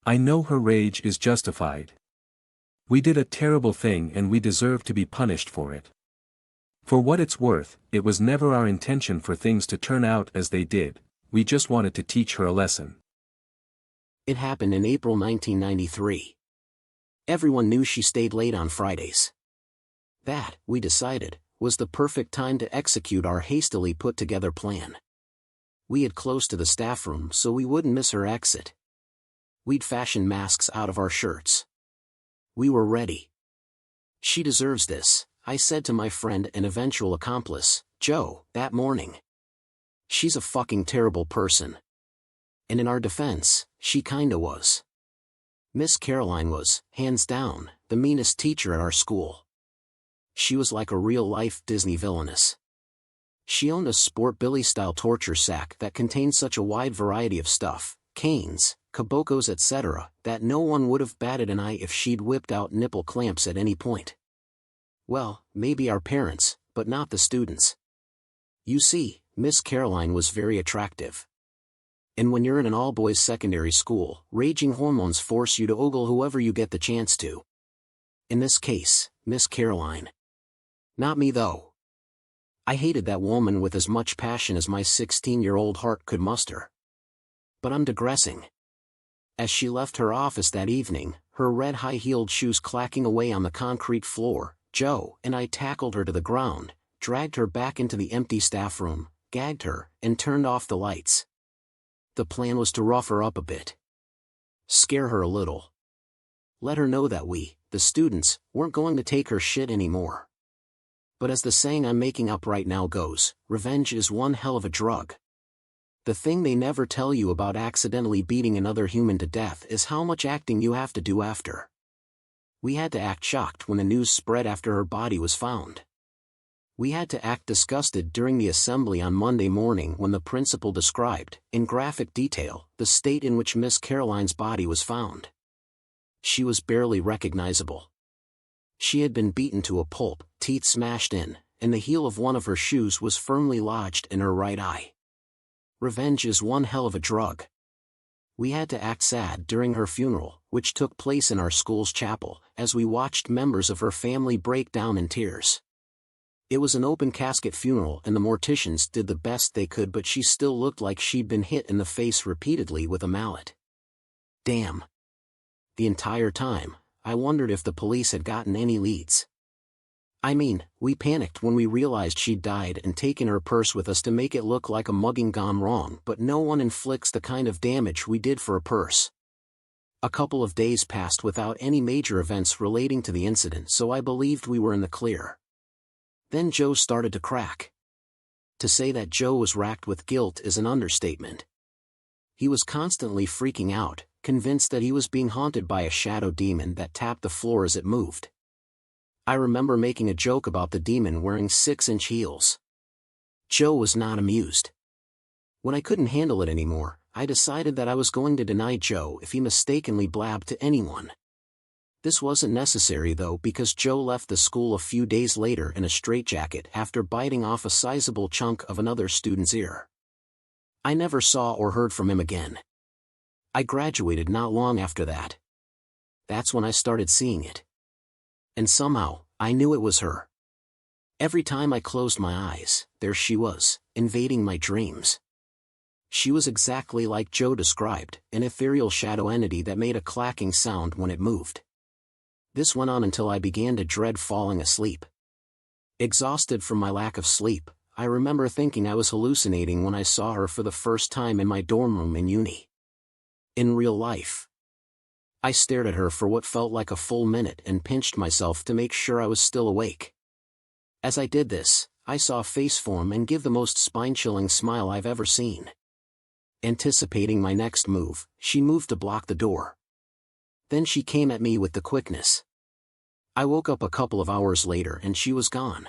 I know her rage is justified. We did a terrible thing and we deserve to be punished for it. For what it's worth, it was never our intention for things to turn out as they did, we just wanted to teach her a lesson. It happened in April 1993. Everyone knew she stayed late on Fridays. That, we decided, was the perfect time to execute our hastily put-together plan. We had close to the staff room so we wouldn't miss her exit. We'd fashioned masks out of our shirts. We were ready. She deserves this, I said to my friend and eventual accomplice, Joe, that morning. She's a fucking terrible person. And in our defense, she kinda was. Miss Caroline was, hands down, the meanest teacher at our school. She was like a real-life Disney villainess. She owned a Sport Billy-style torture sack that contained such a wide variety of stuff, canes, kibokos etc., that no one would have batted an eye if she'd whipped out nipple clamps at any point. Well, maybe our parents, but not the students. You see, Miss Caroline was very attractive. And when you're in an all-boys secondary school, raging hormones force you to ogle whoever you get the chance to. In this case, Miss Caroline. Not me though. I hated that woman with as much passion as my 16-year-old heart could muster. But I'm digressing. As she left her office that evening, her red high-heeled shoes clacking away on the concrete floor, Joe and I tackled her to the ground, dragged her back into the empty staff room, gagged her, and turned off the lights. The plan was to rough her up a bit. Scare her a little. Let her know that we, the students, weren't going to take her shit anymore. But as the saying I'm making up right now goes, revenge is one hell of a drug. The thing they never tell you about accidentally beating another human to death is how much acting you have to do after. We had to act shocked when the news spread after her body was found. We had to act disgusted during the assembly on Monday morning when the principal described, in graphic detail, the state in which Miss Caroline's body was found. She was barely recognizable. She had been beaten to a pulp, teeth smashed in, and the heel of one of her shoes was firmly lodged in her right eye. Revenge is one hell of a drug. We had to act sad during her funeral, which took place in our school's chapel, as we watched members of her family break down in tears. It was an open casket funeral and the morticians did the best they could, but she still looked like she'd been hit in the face repeatedly with a mallet. Damn. The entire time, I wondered if the police had gotten any leads. I mean, we panicked when we realized she'd died and taken her purse with us to make it look like a mugging gone wrong, but no one inflicts the kind of damage we did for a purse. A couple of days passed without any major events relating to the incident, so I believed we were in the clear. Then Joe started to crack. To say that Joe was racked with guilt is an understatement. He was constantly freaking out, convinced that he was being haunted by a shadow demon that tapped the floor as it moved. I remember making a joke about the demon wearing 6-inch heels. Joe was not amused. When I couldn't handle it anymore, I decided that I was going to deny Joe if he mistakenly blabbed to anyone. This wasn't necessary though, because Joe left the school a few days later in a straitjacket after biting off a sizable chunk of another student's ear. I never saw or heard from him again. I graduated not long after that. That's when I started seeing it. And somehow, I knew it was her. Every time I closed my eyes, there she was, invading my dreams. She was exactly like Joe described, an ethereal shadow entity that made a clacking sound when it moved. This went on until I began to dread falling asleep. Exhausted from my lack of sleep, I remember thinking I was hallucinating when I saw her for the first time in my dorm room in uni. In real life. I stared at her for what felt like a full minute and pinched myself to make sure I was still awake. As I did this, I saw a face form and give the most spine-chilling smile I've ever seen. Anticipating my next move, she moved to block the door. Then she came at me with the quickness. I woke up a couple of hours later and she was gone.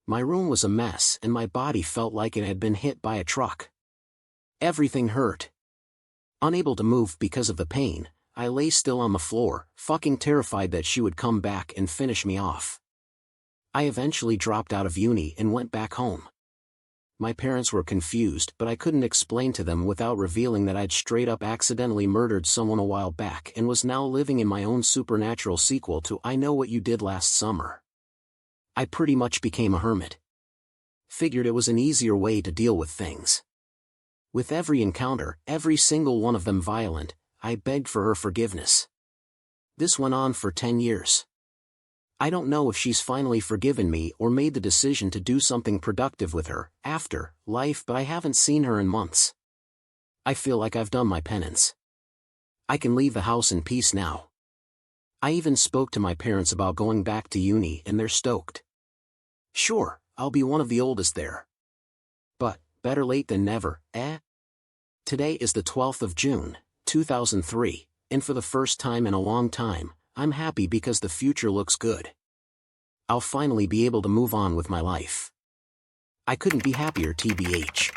My room was a mess and my body felt like it had been hit by a truck. Everything hurt. Unable to move because of the pain, I lay still on the floor, fucking terrified that she would come back and finish me off. I eventually dropped out of uni and went back home. My parents were confused, but I couldn't explain to them without revealing that I'd straight up accidentally murdered someone a while back and was now living in my own supernatural sequel to I Know What You Did Last Summer. I pretty much became a hermit. Figured it was an easier way to deal with things. With every encounter, every single one of them violent, I begged for her forgiveness. This went on for 10 years. I don't know if she's finally forgiven me or made the decision to do something productive with her after life, but I haven't seen her in months. I feel like I've done my penance. I can leave the house in peace now. I even spoke to my parents about going back to uni and they're stoked. Sure, I'll be one of the oldest there. But, better late than never, eh? Today is the 12th of June, 2003, and for the first time in a long time, I'm happy because the future looks good. I'll finally be able to move on with my life. I couldn't be happier, TBH.